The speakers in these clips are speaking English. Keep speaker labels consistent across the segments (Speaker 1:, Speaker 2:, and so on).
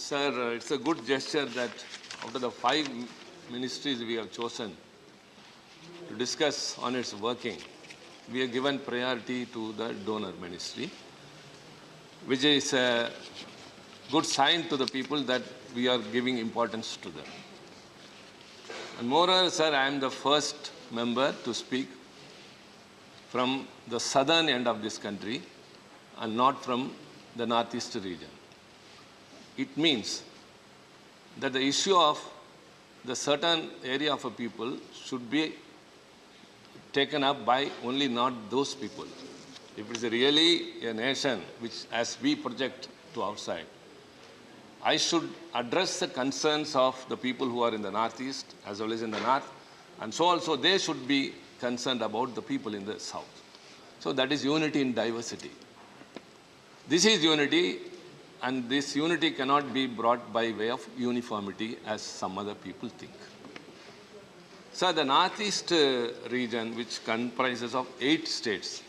Speaker 1: Sir, it's a good gesture that out of the 5 ministries we have chosen to discuss on its working, we have given priority to the donor ministry, which is a good sign to the people that we are giving importance to them. And moreover, sir, I am the first member to speak from the southern end of this country and not from the northeast region. It means that the issue of the certain area of a people should be taken up by only not those people. If it is really a nation which, as we project to outside, I should address the concerns of the people who are in the northeast as well as in the north, and so also they should be concerned about the people in the south. So that is unity in diversity. This is unity, and this unity cannot be brought by way of uniformity as some other people think. So the northeast region, which comprises of 8 states,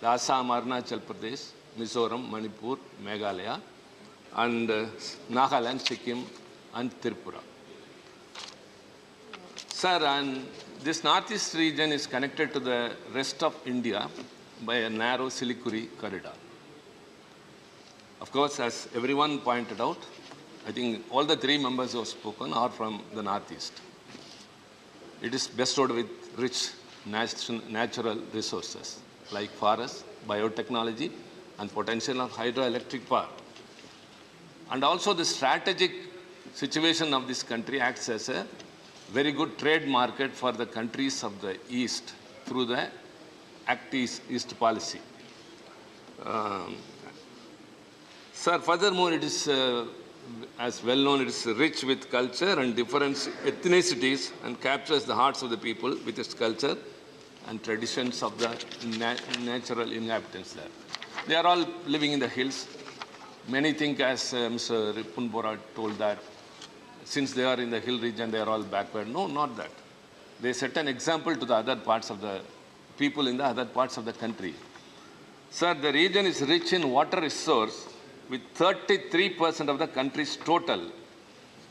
Speaker 1: the Assam, Arunachal Pradesh, Mizoram, Manipur, Meghalaya, and Nagaland, Sikkim, and Tripura. Sir, and this northeast region is connected to the rest of India by a narrow Siliguri corridor. Of course, as everyone pointed out, I think all the 3 members who have spoken are from the northeast. It is bestowed with rich natural resources like forests, biotechnology, and potential of hydroelectric power. And also the strategic situation of this country acts as a very good trade market for the countries of the East through the Act East policy. Sir, furthermore, it is, as well known, it is rich with culture and different ethnicities and captures the hearts of the people with its culture and traditions of the natural inhabitants there. They are all living in the hills. Many think, as Mr. Ripun Bora told, that since they are in the hill region, they are all backward. No, not that. They set an example to the other parts of the people in the other parts of the country. Sir, the region is rich in water resource with 33% of the country's total,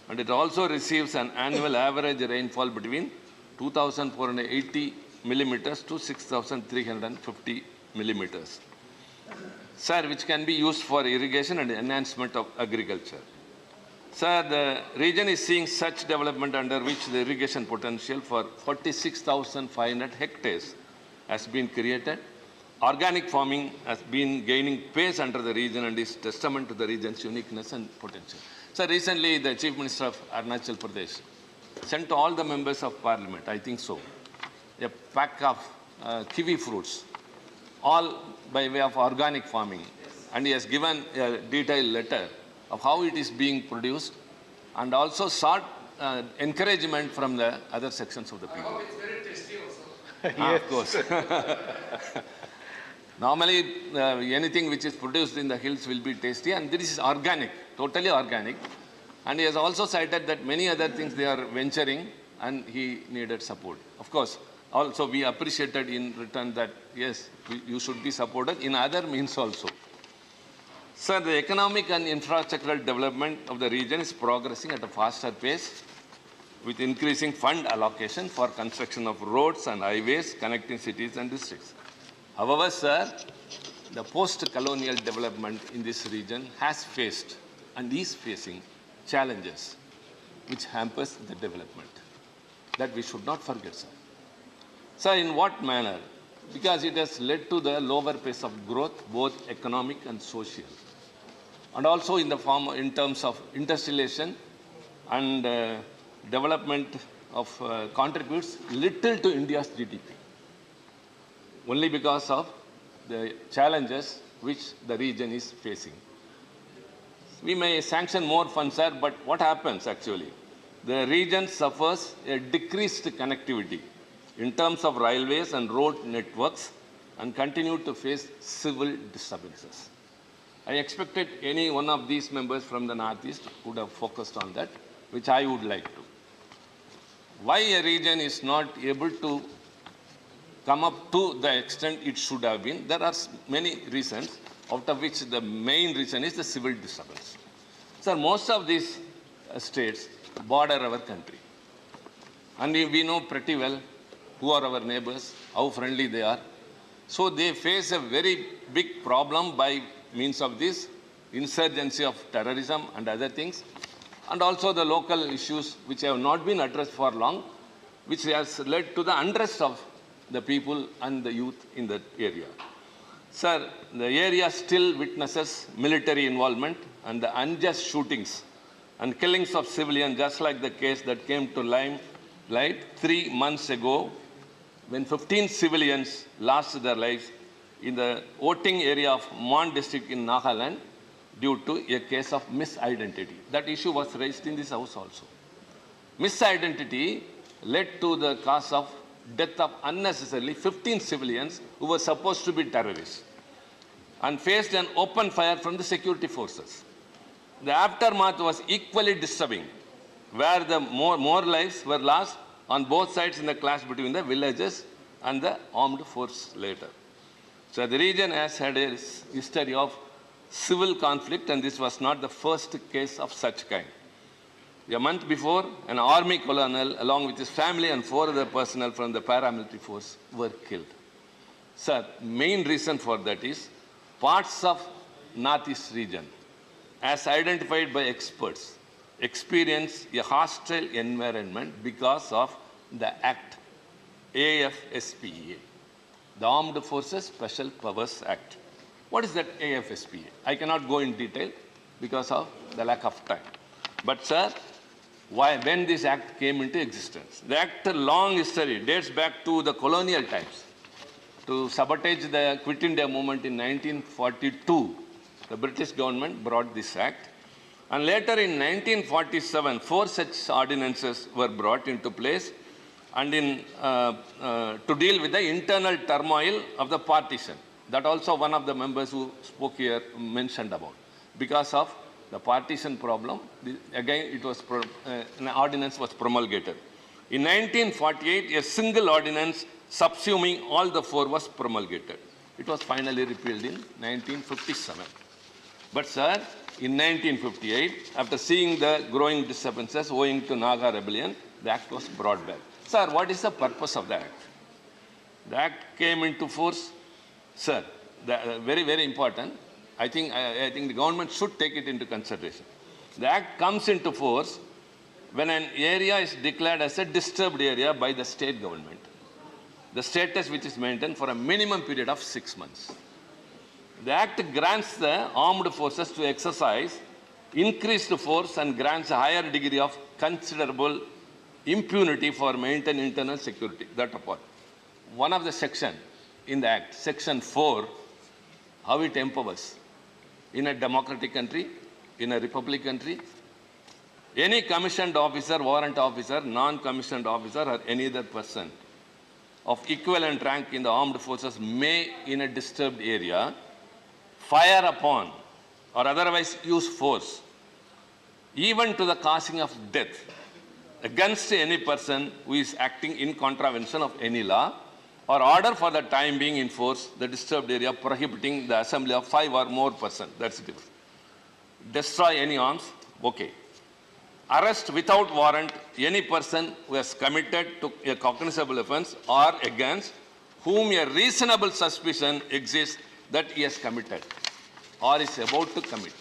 Speaker 1: and it also receives an annual average rainfall between 2,480 millimeters to 6,350 millimeters. Sir, which can be used for irrigation and enhancement of agriculture. Sir, the region is seeing such development under which the irrigation potential for 46,500 hectares has been created. Organic farming has been gaining pace under the region and is testament to the region's uniqueness and potential. Sir, recently the Chief Minister of Arunachal Pradesh sent to all the members of Parliament, I think so, a pack of kiwi fruits, all by way of organic farming. And he has given a detailed letter of how it is being produced and also sought encouragement from the other sections of the people.
Speaker 2: It's very tasty also.
Speaker 1: Yes. Of course. Normally, anything which is produced in the hills will be tasty, and this is organic, totally organic. And he has also cited that many other things they are venturing, and he needed support. Of course, also we appreciated in return that, yes, you should be supported in other means also. Sir, the economic and infrastructural development of the region is progressing at a faster pace with increasing fund allocation for construction of roads and highways connecting cities and districts. However, sir, the post-colonial development in this region has faced and is facing challenges which hampers the development. That we should not forget, sir. Sir, in what manner? Because it has led to the lower pace of growth, both economic and social. And also in terms of industrialization and development of contributes little to India's GDP. Only because of the challenges which the region is facing. We may sanction more funds, sir, but what happens actually? The region suffers a decreased connectivity in terms of railways and road networks and continue to face civil disturbances. I expected any one of these members from the Northeast would have focused on that, which I would like to. Why a region is not able to come up to the extent it should have been? There are many reasons, out of which the main reason is the civil disturbance. Sir, most of these states border our country. And we know pretty well who are our neighbors, how friendly they are. So they face a very big problem by means of this insurgency of terrorism and other things, and also the local issues which have not been addressed for long, which has led to the unrest of the people and the youth in that area. Sir, the area still witnesses military involvement and the unjust shootings and killings of civilians, just like the case that came to limelight 3 months ago when 15 civilians lost their lives in the voting area of Maran district in Nagaland due to a case of misidentity. That issue was raised in this house also. Misidentity led to the cause of death of unnecessarily 15 civilians who were supposed to be terrorists and faced an open fire from the security forces. The aftermath was equally disturbing, where the more lives were lost on both sides in the clash between the villages and the armed force later. So the region has had a history of civil conflict, and this was not the first case of such kind. A month before, an army colonel, along with his family and 4 other personnel from the paramilitary force, were killed. Sir, main reason for that is parts of northeast region, as identified by experts, experience a hostile environment because of the Act, AFSPA, the Armed Forces Special Powers Act. What is that AFSPA? I cannot go in detail because of the lack of time. But sir, when this act came into existence? The act, long history, dates back to the colonial times. To sabotage the Quit India movement in 1942, the British government brought this act. And later in 1947, 4 such ordinances were brought into place and to deal with the internal turmoil of the partition. That also one of the members who spoke here mentioned about. Because of the partition problem, again it was an ordinance was promulgated. In 1948, a single ordinance subsuming all the 4 was promulgated. It was finally repealed in 1957. But sir, in 1958, after seeing the growing disturbances owing to Naga rebellion, the act was brought back. Sir, what is the purpose of the act? The act came into force, sir, very, very important. I think the government should take it into consideration. The act comes into force when an area is declared as a disturbed area by the state government, the status which is maintained for a minimum period of 6 months. The act grants the armed forces to exercise increased force and grants a higher degree of considerable impunity for maintaining internal security. That apart. One of the section in the act, section 4, how it empowers. In a democratic country, in a republic country, any commissioned officer, warrant officer, non-commissioned officer, or any other person of equivalent rank in the armed forces may, in a disturbed area, fire upon or otherwise use force, even to the causing of death, against any person who is acting in contravention of any law, or order for the time being in force the disturbed area, prohibiting the assembly of 5 or more persons. That's it. Destroy any arms. Okay. Arrest without warrant any person who has committed to a cognizable offense or against whom a reasonable suspicion exists that he has committed or is about to commit.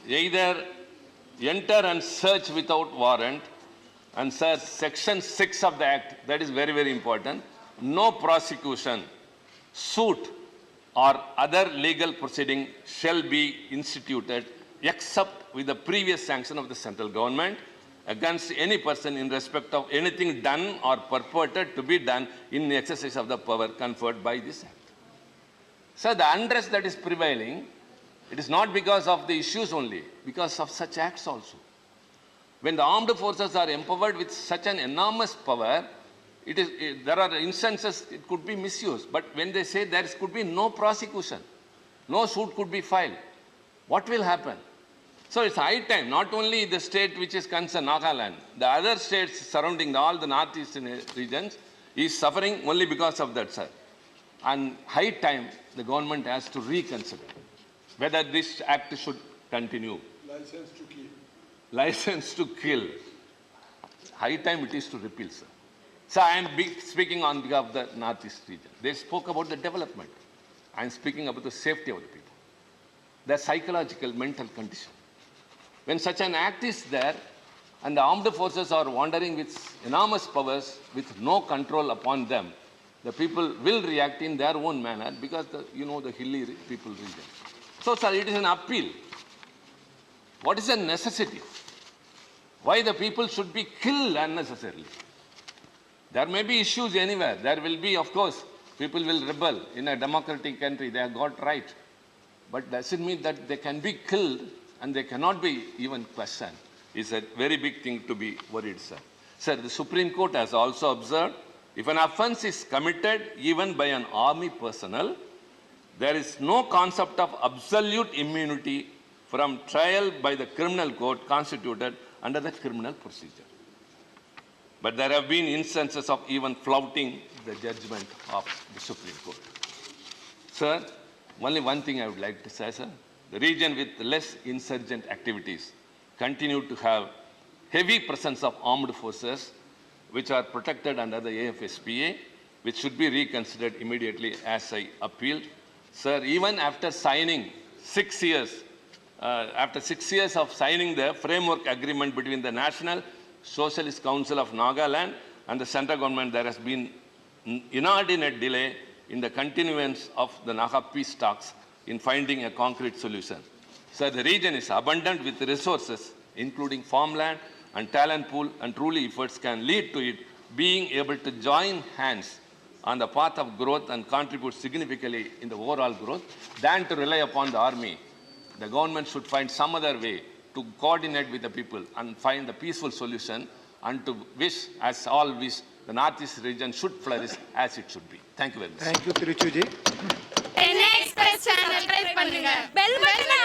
Speaker 1: Either enter and search without warrant, and sir, section 6 of the act, that is very, very important. No prosecution, suit or other legal proceeding shall be instituted except with the previous sanction of the central government against any person in respect of anything done or purported to be done in the exercise of the power conferred by this act. So the unrest that is prevailing, it is not because of the issues only, because of such acts also. When the armed forces are empowered with such an enormous power, there are instances it could be misused. But when they say there could be no prosecution, no suit could be filed, what will happen? So it's high time, not only the state which is concerned, Nagaland, the other states surrounding all the northeastern regions is suffering only because of that, sir. And high time the government has to reconsider whether this act should continue.
Speaker 2: License to kill.
Speaker 1: License to kill. High time it is to repeal, sir. So I am speaking on behalf of the Northeast region. They spoke about the development. I am speaking about the safety of the people, their psychological, mental condition. When such an act is there, and the armed forces are wandering with enormous powers, with no control upon them, the people will react in their own manner because the hilly people region. So, sir, it is an appeal. What is the necessity? Why the people should be killed unnecessarily? There may be issues anywhere. There will be, of course, people will rebel in a democratic country. They have got right. But does it mean that they can be killed and they cannot be even questioned? It's a very big thing to be worried, sir. Sir, the Supreme Court has also observed, if an offence is committed even by an army personnel, there is no concept of absolute immunity from trial by the criminal court constituted under the criminal procedure. But there have been instances of even flouting the judgment of the Supreme Court. Sir, only one thing I would like to say, sir. The region with less insurgent activities continue to have heavy presence of armed forces which are protected under the AFSPA, which should be reconsidered immediately as I appealed. Sir, even after signing 6 years, after 6 years of signing the framework agreement between the National Socialist Council of Nagaland and the central government, there has been inordinate delay in the continuance of the Naga peace talks in finding a concrete solution. Sir, the region is abundant with resources, including farmland and talent pool, and truly efforts can lead to it being able to join hands on the path of growth and contribute significantly in the overall growth than to rely upon the army. The government should find some other way to coordinate with the people and find a peaceful solution, and to wish, as all wish, the Northeast region should flourish as it should be. Thank you very much.
Speaker 3: Thank you, Tiruchi ji.
Speaker 4: Chennai Express channel subscribe பண்ணுங்க. Bell button